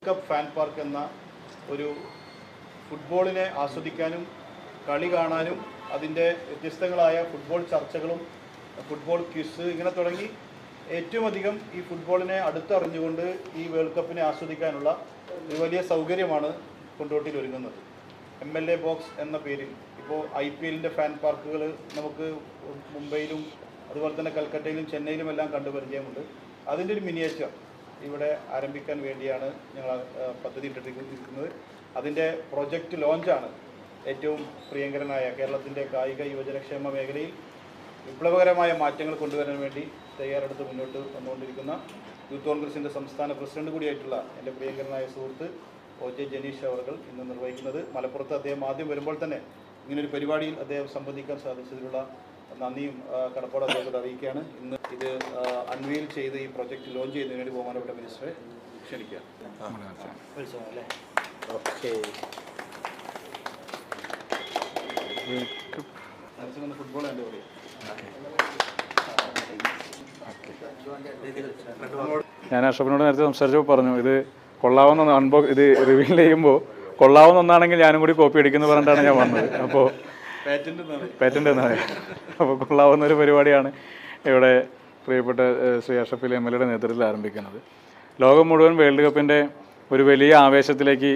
Cup fan park എന്ന ഒരു ഫുട്ബോളിനെ ആസ്വദിക്കാനും കളി കാണാനും അതിൻ്റെ വ്യത്യസ്തങ്ങളായ ഫുട്ബോൾ ചർച്ചകളും ഫുട്ബോൾ ക്വിസ് ഇങ്ങനെ തുടങ്ങി ഏറ്റവും അധികം ഈ ഫുട്ബോളിനെ അടുത്തറിഞ്ഞുകൊണ്ട് ഈ വേൾഡ് കപ്പിനെ ആസ്വദിക്കാനുള്ള ഒരു വലിയ സൗകര്യമാണ് കൊണ്ടോട്ടിയിൽ ഒരുങ്ങുന്നത്. MLA ബോക്സ് എന്ന പേരിൽ ഇപ്പോൾ IPLൻ്റെ ഫാൻ പാർക്കുകൾ നമുക്ക് മുംബൈയിലും അതുപോലെ തന്നെ കൽക്കട്ടയിലും ചെന്നൈയിലും എല്ലാം കണ്ടു പരിചയമുണ്ട്. അതിൻ്റെ ഒരു മിനിയേച്ചർ ഇവിടെ ആരംഭിക്കാൻ വേണ്ടിയാണ് ഞങ്ങൾ പദ്ധതി ഇട്ടിരിക്കുന്നത്. അതിൻ്റെ പ്രൊജക്റ്റ് ലോഞ്ചാണ് ഏറ്റവും പ്രിയങ്കരനായ കേരളത്തിൻ്റെ കായിക യുവജനക്ഷേമ മേഖലയിൽ വിപ്ലവകരമായ മാറ്റങ്ങൾ കൊണ്ടുവരാൻ വേണ്ടി തയ്യാറെടുത്ത് മുന്നോട്ട് വന്നുകൊണ്ടിരിക്കുന്ന യൂത്ത് കോൺഗ്രസിൻ്റെ സംസ്ഥാന പ്രസിഡന്റ് കൂടിയായിട്ടുള്ള എൻ്റെ പ്രിയങ്കരനായ സുഹൃത്ത് OJ ജനീഷ് അവർ ഇന്ന് നിർവഹിക്കുന്നത്. മലപ്പുറത്ത് അദ്ദേഹം ആദ്യം വരുമ്പോൾ തന്നെ ഇങ്ങനൊരു പരിപാടിയിൽ അദ്ദേഹം സംബന്ധിക്കാൻ സാധിച്ചതിലുള്ള നന്ദിയും കടപ്പാടും അദ്ദേഹത്തോട് അറിയിക്കുകയാണ്. ഇന്ന് ഇത് അൺവീൽ ചെയ്ത് ഈ പ്രൊജക്റ്റ് ലോഞ്ച് ചെയ്യുന്നതിന് വേണ്ടി ബഹുമാനപ്പെട്ട മിനിസ്റ്ററെ ക്ഷണിക്കുക. ഫുട്ബോൾ എൻ്റെ പറയും. ഞാൻ അഷ്റഫിനോട് നേരത്തെ സംസാരിച്ചപ്പോൾ പറഞ്ഞു ഇത് കൊള്ളാവുന്ന ഇത് റിവീൽ ചെയ്യുമ്പോൾ കൊള്ളാവുന്ന ഒന്നാണെങ്കിൽ ഞാനും കൂടി കോപ്പി അടിക്കുന്നു പറഞ്ഞിട്ടാണ് ഞാൻ വന്നത്. അപ്പോൾ പാറ്റൻ്റ് എന്നാണ്. അപ്പോൾ കൊള്ളാവുന്ന ഒരു പരിപാടിയാണ് ഇവിടെ പ്രിയപ്പെട്ട ശ്രീ അഷ്റഫ് MLA നേതൃത്വത്തിൽ ആരംഭിക്കുന്നത്. ലോകം മുഴുവൻ വേൾഡ് കപ്പിൻ്റെ ഒരു വലിയ ആവേശത്തിലേക്ക്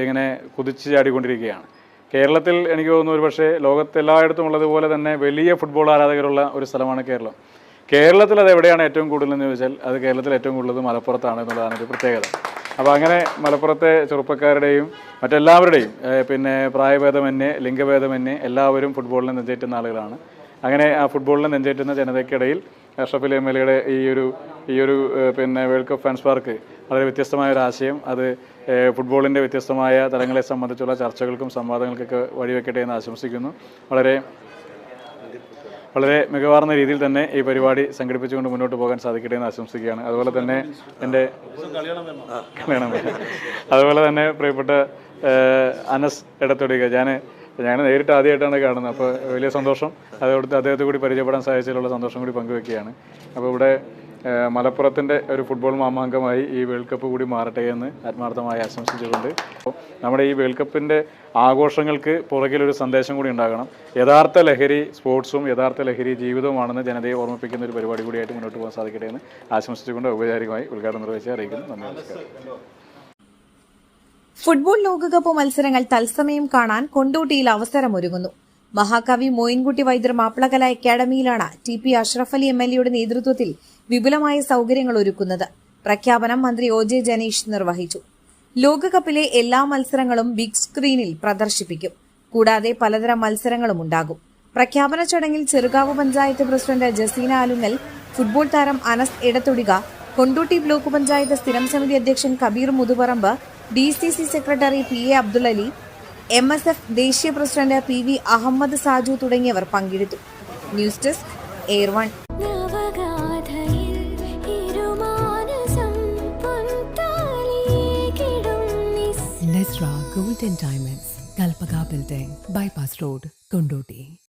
ഇങ്ങനെ കുതിച്ചു ചാടിക്കൊണ്ടിരിക്കുകയാണ്. കേരളത്തിൽ എനിക്ക് തോന്നുന്നു ഒരു പക്ഷേ ലോകത്തെല്ലായിടത്തും ഉള്ളതുപോലെ തന്നെ വലിയ ഫുട്ബോൾ ആരാധകരുള്ള ഒരു സ്ഥലമാണ് കേരളം. കേരളത്തിൽ അത് എവിടെയാണ് ഏറ്റവും കൂടുതലെന്ന് ചോദിച്ചാൽ അത് കേരളത്തിൽ ഏറ്റവും കൂടുതൽ മലപ്പുറത്താണ് എന്നുള്ളതാണ് ഒരു പ്രത്യേകത. അപ്പോൾ അങ്ങനെ മലപ്പുറത്തെ ചെറുപ്പക്കാരുടെയും മറ്റെല്ലാവരുടെയും പിന്നെ പ്രായഭേദമന്യേ ലിംഗഭേദമന്യേ എല്ലാവരും ഫുട്ബോളിനെ നെഞ്ചേറ്റുന്ന ആളുകളാണ്. അങ്ങനെ ആ ഫുട്ബോളിനെ നെഞ്ചേറ്റുന്ന ജനതയ്ക്കിടയിൽ അഷ്റഫ് MLA ഈ ഒരു പിന്നെ വേൾഡ് കപ്പ് ഫാൻസ് പാർക്ക് വളരെ വ്യത്യസ്തമായ ഒരു ആശയം, അത് ഫുട്ബോളിൻ്റെ വ്യത്യസ്തമായ തലങ്ങളെ സംബന്ധിച്ചുള്ള ചർച്ചകൾക്കും സംവാദങ്ങൾക്കൊക്കെ വഴിവെക്കട്ടെ എന്ന് ആശംസിക്കുന്നു. വളരെ മികവാർന്ന രീതിയിൽ തന്നെ ഈ പരിപാടി സംഘടിപ്പിച്ചുകൊണ്ട് മുന്നോട്ട് പോകാൻ സാധിക്കട്ടെ എന്ന് ആശംസിക്കുകയാണ്. അതുപോലെ തന്നെ അതുപോലെ തന്നെ പ്രിയപ്പെട്ട അനസ് ഇടത്തൊടിക ഞാൻ നേരിട്ട് ആദ്യമായിട്ടാണ് കാണുന്നത്. അപ്പോൾ വലിയ സന്തോഷം, അതോടത്ത് അദ്ദേഹത്തെ കൂടി പരിചയപ്പെടാൻ സാധിച്ചതിലുള്ള സന്തോഷം കൂടി പങ്കുവെക്കുകയാണ്. അപ്പോൾ ഇവിടെ മലപ്പുറത്തിൻ്റെ ഒരു ഫുട്ബോൾ മാമാങ്കമായി ഈ വേൾഡ് കപ്പ് കൂടി മാറട്ടെ എന്ന് ആത്മാർത്ഥമായി ആശംസിച്ചുകൊണ്ട് നമ്മുടെ ഈ വേൾഡ് കപ്പിൻ്റെ ആഘോഷങ്ങൾക്ക് പുറകിലൊരു സന്ദേശം കൂടി ഉണ്ടാകണം. യഥാർത്ഥ ലഹരി സ്പോർട്സും യഥാർത്ഥ ലഹരി ജീവിതവുമാണെന്ന് ജനതയെ ഓർമ്മിപ്പിക്കുന്ന ഒരു പരിപാടി കൂടിയായിട്ട് മുന്നോട്ട് പോകാൻ സാധിക്കട്ടെ എന്ന് ആശംസിച്ചുകൊണ്ട് ഔപചാരികമായി ഉദ്ഘാടനം നിർവഹിച്ച് അറിയിക്കുന്നു. നന്ദി, നമസ്കാരം. ഫുട്ബോൾ ലോകകപ്പ് മത്സരങ്ങൾ തത്സമയം കാണാൻ കൊണ്ടോട്ടിയിൽ അവസരമൊരുങ്ങുന്നു. മഹാകവി മോയിൻകുട്ടി വൈദ്യർ മാപ്പിളകല അക്കാദമിയിലാണ് TP അഷ്റഫ് MLAയുടെ നേതൃത്വത്തിൽ വിപുലമായ സൌകര്യങ്ങൾ ഒരുക്കുന്നത്. പ്രഖ്യാപനം മന്ത്രി OJ ജനീഷ് നിർവഹിച്ചു. ലോകകപ്പിലെ എല്ലാ മത്സരങ്ങളും ബിഗ് സ്ക്രീനിൽ പ്രദർശിപ്പിക്കും. കൂടാതെ പലതരം മത്സരങ്ങളും ഉണ്ടാകും. പ്രഖ്യാപന ചടങ്ങിൽ ചെറുകാവ് പഞ്ചായത്ത് പ്രസിഡന്റ് ജസീന ആലുങ്ങൽ, ഫുട്ബോൾ താരം അനസ് ഇടത്തൊടിക, കൊണ്ടോട്ടി ബ്ലോക്ക് പഞ്ചായത്ത് സ്ഥിരം സമിതി അധ്യക്ഷൻ Kabeer Muthuparamb, DCC secretary PA Abdul Ali, MSF ദേശീയ പ്രസിഡന്റ് PV അഹമ്മദ് സാജു തുടങ്ങിയവർ പങ്കെടുത്തു. ന്യൂസ് ഡെസ്ക് എയർ1. Nesra Gold and Diamonds, Kalpaka Building, Bypass Road, Kondoti.